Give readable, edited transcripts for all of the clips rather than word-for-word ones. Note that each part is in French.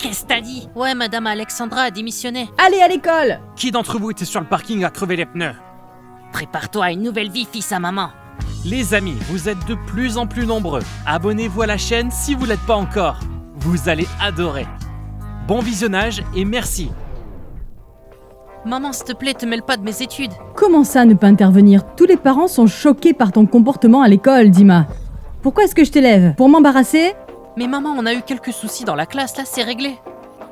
Qu'est-ce que t'as dit? Ouais, Madame Alexandra a démissionné. Allez à l'école! Qui d'entre vous était sur le parking à crever les pneus? Prépare-toi à une nouvelle vie, fils à maman. Les amis, vous êtes de plus en plus nombreux. Abonnez-vous à la chaîne si vous l'êtes pas encore. Vous allez adorer. Bon visionnage et merci. Maman, s'il te plaît, te mêle pas de mes études. Comment ça ne pas intervenir? Tous les parents sont choqués par ton comportement à l'école, Dima. Pourquoi est-ce que je t'élève? Pour m'embarrasser? Mais maman, on a eu quelques soucis dans la classe, là, c'est réglé.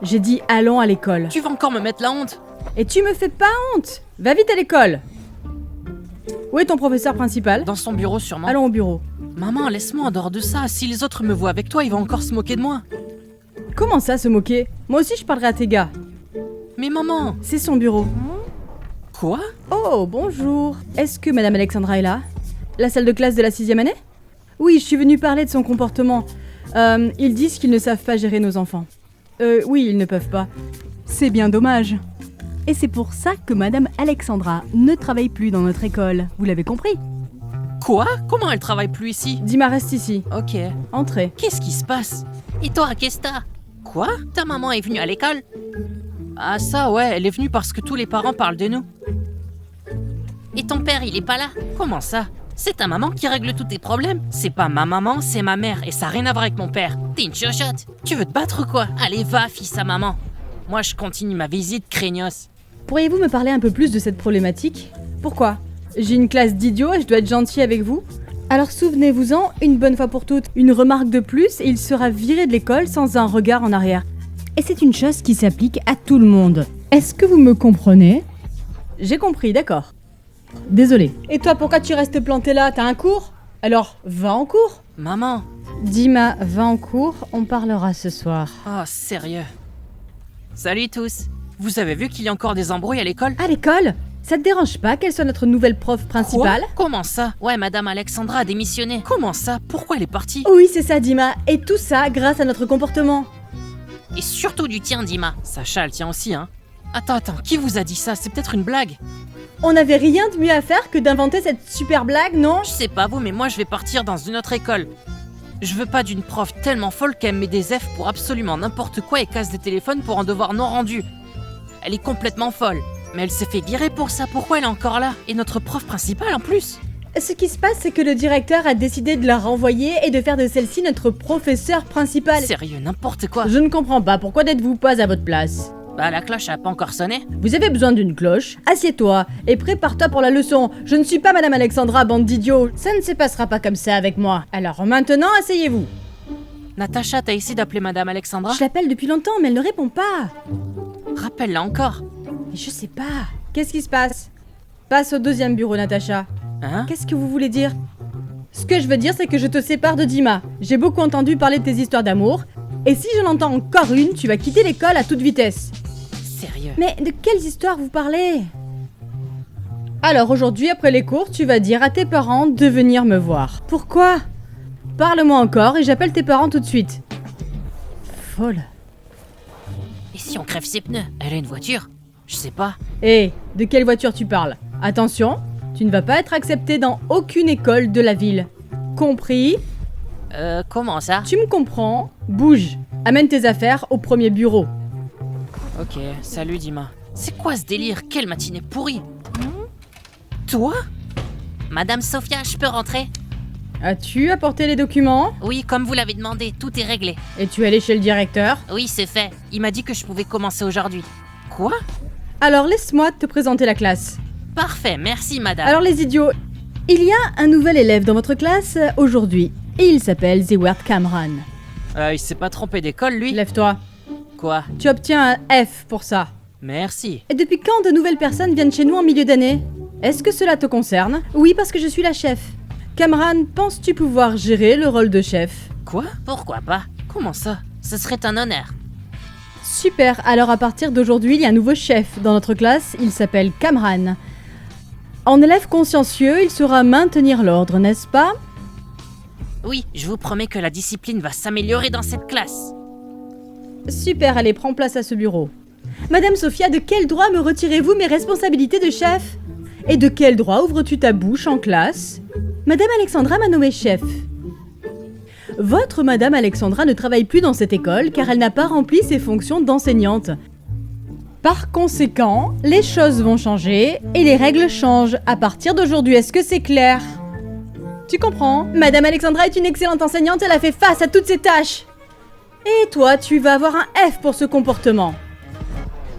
J'ai dit allons à l'école. Tu vas encore me mettre la honte? Et tu me fais pas honte! Va vite à l'école! Où est ton professeur principal? Dans son bureau, sûrement. Allons au bureau. Maman, laisse-moi en dehors de ça. Si les autres me voient avec toi, ils vont encore se moquer de moi. Comment ça, se moquer? Moi aussi je parlerai à tes gars. Mais maman... C'est son bureau. Quoi? Oh, bonjour. Est-ce que Madame Alexandra est là? La salle de classe de la 6e année? Oui, je suis venue parler de son comportement. Ils disent qu'ils ne savent pas gérer nos enfants. Oui, ils ne peuvent pas. C'est bien dommage. Et c'est pour ça que Madame Alexandra ne travaille plus dans notre école. Vous l'avez compris? Quoi? Comment elle travaille plus ici? Dima, reste ici. Ok. Entrez. Qu'est-ce qui se passe? Et toi, qu'est-ce que t'as? Quoi? Ta maman est venue à l'école? Ah ça, ouais, elle est venue parce que tous les parents parlent de nous. Et ton père, il est pas là? Comment ça? C'est ta maman qui règle tous tes problèmes? C'est pas ma maman, c'est ma mère, et ça n'a rien à voir avec mon père. T'es une chochotte. Tu veux te battre ou quoi? Allez, va, fils à maman. Moi, je continue ma visite, craignos. Pourriez-vous me parler un peu plus de cette problématique? Pourquoi? J'ai une classe d'idiots et je dois être gentil avec vous? Alors souvenez-vous-en, une bonne fois pour toutes, une remarque de plus et il sera viré de l'école sans un regard en arrière. Et c'est une chose qui s'applique à tout le monde. Est-ce que vous me comprenez? J'ai compris, d'accord. Désolé. Et toi, pourquoi tu restes planté là? T'as un cours? Alors, va en cours. Maman. Dima, va en cours, on parlera ce soir. Oh, sérieux. Salut tous. Vous avez vu qu'il y a encore des embrouilles à l'école? À l'école? Ça te dérange pas qu'elle soit notre nouvelle prof principale? Quoi? Comment ça? Ouais, Madame Alexandra a démissionné. Comment ça? Pourquoi elle est partie? Oui, c'est ça, Dima. Et tout ça grâce à notre comportement. Et surtout du tien, Dima. Sacha, elle tient aussi, hein. Attends, qui vous a dit ça? C'est peut-être une blague. On n'avait rien de mieux à faire que d'inventer cette super blague, non? Je sais pas vous, mais moi je vais partir dans une autre école. Je veux pas d'une prof tellement folle qu'elle met des F pour absolument n'importe quoi et casse des téléphones pour un devoir non rendu. Elle est complètement folle. Mais elle s'est fait virer pour ça, pourquoi elle est encore là? Et notre prof principale en plus? Ce qui se passe, c'est que le directeur a décidé de la renvoyer et de faire de celle-ci notre professeur principal. Sérieux, n'importe quoi. Je ne comprends pas, pourquoi n'êtes-vous pas à votre place? Bah la cloche a pas encore sonné. Vous avez besoin d'une cloche? Assieds-toi et prépare-toi pour la leçon. Je ne suis pas Madame Alexandra, bande d'idiots. Ça ne se passera pas comme ça avec moi. Alors maintenant, asseyez-vous. Natacha, t'as essayé d'appeler Madame Alexandra? Je l'appelle depuis longtemps, mais elle ne répond pas. Rappelle-la encore. Mais je sais pas. Qu'est-ce qui se passe? Passe au deuxième bureau, Natacha. Hein? Qu'est-ce que vous voulez dire? Ce que je veux dire, c'est que je te sépare de Dima. J'ai beaucoup entendu parler de tes histoires d'amour. Et si j'en entends encore une, tu vas quitter l'école à toute vitesse. Sérieux? Mais de quelles histoires vous parlez? Alors aujourd'hui, après les cours, tu vas dire à tes parents de venir me voir. Pourquoi? Parle-moi encore et j'appelle tes parents tout de suite. Folle. Et si on crève ses pneus? Elle a une voiture? Je sais pas. Hé, de quelle voiture tu parles? Attention, tu ne vas pas être accepté dans aucune école de la ville. Compris? Comment ça? Tu me comprends? Bouge. Amène tes affaires au premier bureau. Ok, salut Dima. C'est quoi ce délire? Quelle matinée pourrie! Toi? Madame Sophia, je peux rentrer? As-tu apporté les documents? Oui, comme vous l'avez demandé, tout est réglé. Et tu es allé chez le directeur? Oui, c'est fait. Il m'a dit que je pouvais commencer aujourd'hui. Quoi? Alors laisse-moi te présenter la classe. Parfait, merci madame. Alors les idiots, il y a un nouvel élève dans votre classe aujourd'hui. Et il s'appelle Zewert Cameron. Il s'est pas trompé d'école, lui? Lève-toi. Quoi? Tu obtiens un F pour ça. Merci. Et depuis quand de nouvelles personnes viennent chez nous en milieu d'année? Est-ce que cela te concerne? Oui, parce que je suis la chef. Cameron, penses-tu pouvoir gérer le rôle de chef? Quoi? Pourquoi pas? Comment ça? Ce serait un honneur. Super, alors à partir d'aujourd'hui, il y a un nouveau chef dans notre classe, il s'appelle Cameron. En élève consciencieux, il saura maintenir l'ordre, n'est-ce pas? Oui, je vous promets que la discipline va s'améliorer dans cette classe. Super, allez, prends place à ce bureau. Madame Sophia, de quel droit me retirez-vous mes responsabilités de chef? Et de quel droit ouvres-tu ta bouche en classe? Madame Alexandra m'a nommé chef. Votre Madame Alexandra ne travaille plus dans cette école car elle n'a pas rempli ses fonctions d'enseignante. Par conséquent, les choses vont changer et les règles changent à partir d'aujourd'hui. Est-ce que c'est clair? Tu comprends? Madame Alexandra est une excellente enseignante, elle a fait face à toutes ses tâches. Et toi, tu vas avoir un F pour ce comportement.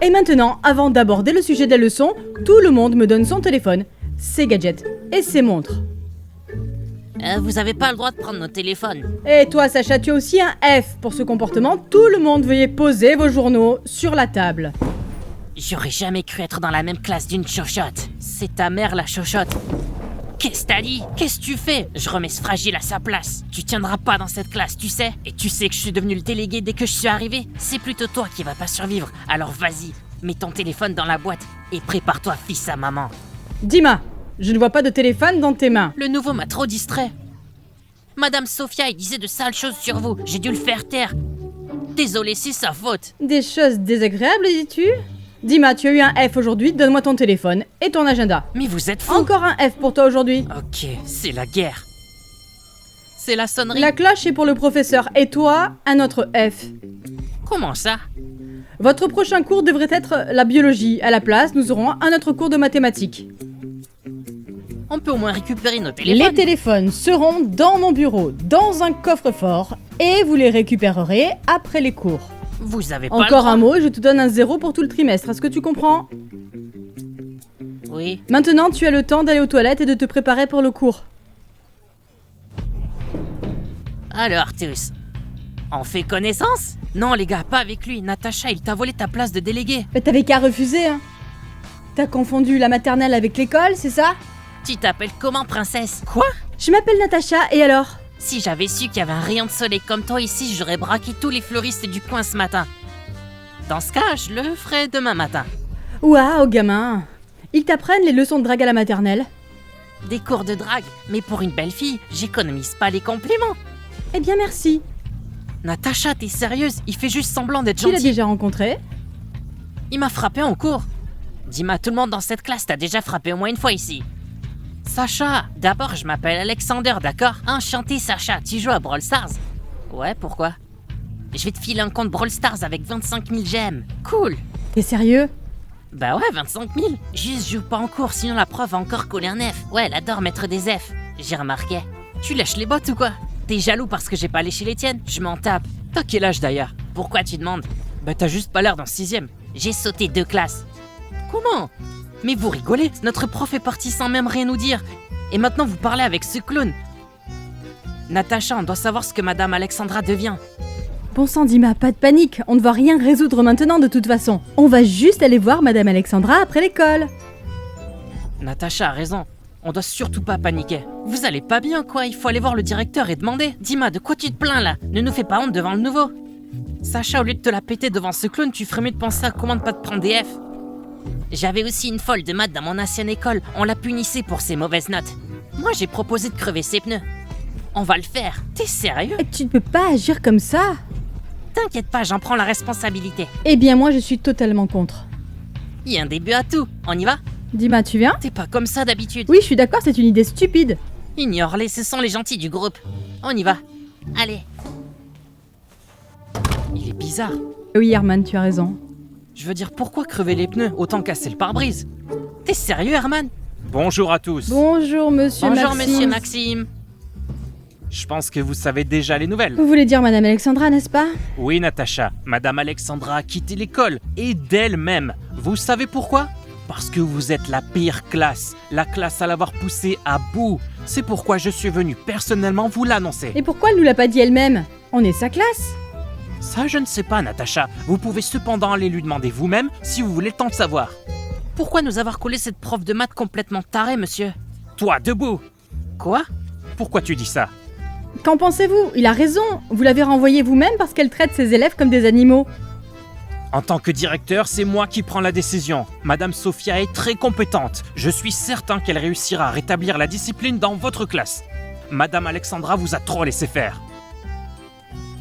Et maintenant, avant d'aborder le sujet de la leçon, tout le monde me donne son téléphone, ses gadgets et ses montres. Vous avez pas le droit de prendre nos téléphones. Et toi, Sacha, tu as aussi un F pour ce comportement. Tout le monde, veuillez poser vos journaux sur la table. J'aurais jamais cru être dans la même classe d'une chochotte. C'est ta mère la chochotte. Qu'est-ce que t'as dit? Qu'est-ce que tu fais? Je remets ce fragile à sa place. Tu tiendras pas dans cette classe, tu sais. Et tu sais que je suis devenu le délégué dès que je suis arrivé. C'est plutôt toi qui va pas survivre. Alors vas-y, mets ton téléphone dans la boîte et prépare-toi fils à maman. Dima, je ne vois pas de téléphone dans tes mains. Le nouveau m'a trop distrait. Madame Sophia, il disait de sales choses sur vous. J'ai dû le faire taire. Désolé, c'est sa faute. Des choses désagréables, dis-tu? Dima, tu as eu un F aujourd'hui, donne-moi ton téléphone et ton agenda. Mais vous êtes fou. Encore un F pour toi aujourd'hui. Ok, c'est la guerre. C'est la sonnerie. La cloche est pour le professeur et toi, un autre F. Comment ça? Votre prochain cours devrait être la biologie. À la place, nous aurons un autre cours de mathématiques. On peut au moins récupérer nos téléphones. Les téléphones seront dans mon bureau, dans un coffre-fort, et vous les récupérerez après les cours. Vous avez pas Encore le droit. un mot et je te donne un 0 pour tout le trimestre. Est-ce que tu comprends? Oui. Maintenant, tu as le temps d'aller aux toilettes et de te préparer pour le cours. Alors tous, on fait connaissance? Non les gars, pas avec lui. Natacha, il t'a volé ta place de délégué. Mais t'avais qu'à refuser, hein. T'as confondu la maternelle avec l'école, c'est ça? Tu t'appelles comment, princesse? Quoi? Je m'appelle Natacha, et alors? Si j'avais su qu'il y avait un rayon de soleil comme toi ici, j'aurais braqué tous les fleuristes du coin ce matin. Dans ce cas, je le ferai demain matin. Waouh, gamin. Ils t'apprennent les leçons de drague à la maternelle? Des cours de drague, mais pour une belle fille, j'économise pas les compliments. Eh bien, merci. Natacha, t'es sérieuse? Il fait juste semblant d'être Tu l'as gentil. déjà rencontré? Il m'a frappé en cours. Dis-moi, tout le monde dans cette classe t'a déjà frappé au moins une fois ici. Sacha, d'abord je m'appelle Alexander, d'accord? Enchanté Sacha, tu joues à Brawl Stars? Ouais, pourquoi? Je vais te filer un compte Brawl Stars avec 25 000 gemmes. Cool. T'es sérieux? Bah ouais, 25 000. Juste joue pas en cours, sinon la prof va encore coller un F. Ouais, elle adore mettre des F. J'ai remarqué. Tu lèches les bottes ou quoi? T'es jaloux parce que j'ai pas léché les tiennes? Je m'en tape. T'as quel âge d'ailleurs? Pourquoi tu demandes? Bah t'as juste pas l'air d'un 6ème. J'ai sauté 2 classes. Comment? Mais vous rigolez, notre prof est parti sans même rien nous dire. Et maintenant vous parlez avec ce clown. Natacha, on doit savoir ce que Madame Alexandra devient. Bon sang, Dima, pas de panique. On ne va rien résoudre maintenant de toute façon. On va juste aller voir Madame Alexandra après l'école. Natacha a raison. On doit surtout pas paniquer. Vous allez pas bien quoi? Il faut aller voir le directeur et demander. Dima, de quoi tu te plains là? Ne nous fais pas honte devant le nouveau. Sacha, au lieu de te la péter devant ce clown, tu ferais mieux de penser à comment ne pas te prendre des F. J'avais aussi une folle de maths dans mon ancienne école. On la punissait pour ses mauvaises notes. Moi, j'ai proposé de crever ses pneus. On va le faire. T'es sérieux? Et tu ne peux pas agir comme ça. T'inquiète pas, j'en prends la responsabilité. Eh bien, moi, je suis totalement contre. Il y a un début à tout. On y va? Dima, tu viens? T'es pas comme ça d'habitude. Oui, je suis d'accord, c'est une idée stupide. Ignore-les, ce sont les gentils du groupe. On y va. Allez. Il est bizarre. Oui, Herman, tu as raison. Je veux dire, pourquoi crever les pneus? Autant casser le pare-brise. T'es sérieux, Herman? Bonjour à tous. Bonjour, monsieur Bonjour, Maxime. monsieur Maxime. Je pense que vous savez déjà les nouvelles. Vous voulez dire Madame Alexandra, n'est-ce pas? Oui, Natacha, Madame Alexandra a quitté l'école, et d'elle-même. Vous savez pourquoi? Parce que vous êtes la pire classe, la classe à l'avoir poussée à bout. C'est pourquoi je suis venu personnellement vous l'annoncer. Et pourquoi elle nous l'a pas dit elle-même? On est sa classe. Ça, je ne sais pas, Natacha. Vous pouvez cependant aller lui demander vous-même si vous voulez le temps de savoir. Pourquoi nous avoir collé cette prof de maths complètement tarée, monsieur? Toi, debout! Quoi? Pourquoi tu dis ça? Qu'en pensez-vous? Il a raison. Vous l'avez renvoyée vous-même parce qu'elle traite ses élèves comme des animaux. En tant que directeur, c'est moi qui prends la décision. Madame Sophia est très compétente. Je suis certain qu'elle réussira à rétablir la discipline dans votre classe. Madame Alexandra vous a trop laissé faire.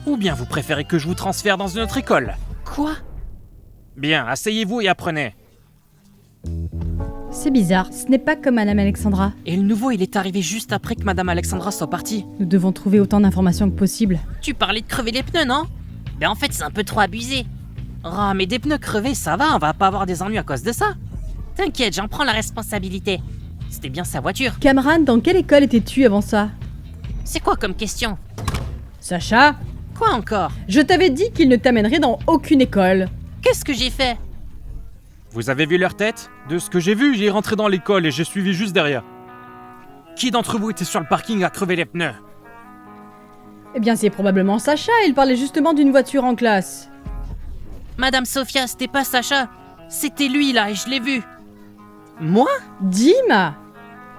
Ou bien vous préférez que je vous transfère dans une autre école? Quoi? Bien, asseyez-vous et apprenez. C'est bizarre, ce n'est pas comme Madame Alexandra. Et le nouveau, il est arrivé juste après que Madame Alexandra soit partie. Nous devons trouver autant d'informations que possible. Tu parlais de crever les pneus, non? Ben en fait, c'est un peu trop abusé. Oh, mais des pneus crevés, ça va, on va pas avoir des ennuis à cause de ça. T'inquiète, j'en prends la responsabilité. C'était bien sa voiture. Cameron, dans quelle école étais-tu avant ça? C'est quoi comme question? Sacha, Quoi encore? je t'avais dit qu'il ne t'amènerait dans aucune école. Qu'est-ce que j'ai fait? Vous avez vu leur tête? De ce que j'ai vu, j'ai rentré dans l'école et j'ai suivi juste derrière. Qui d'entre vous était sur le parking à crever les pneus? Eh bien, c'est probablement Sacha, il parlait justement d'une voiture en classe. Madame Sophia, c'était pas Sacha. C'était lui, là, et je l'ai vu. Moi? Dim!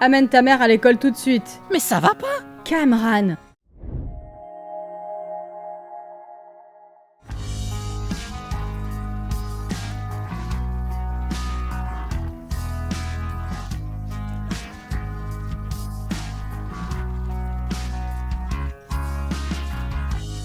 Amène ta mère à l'école tout de suite. Mais ça va pas? Cameron,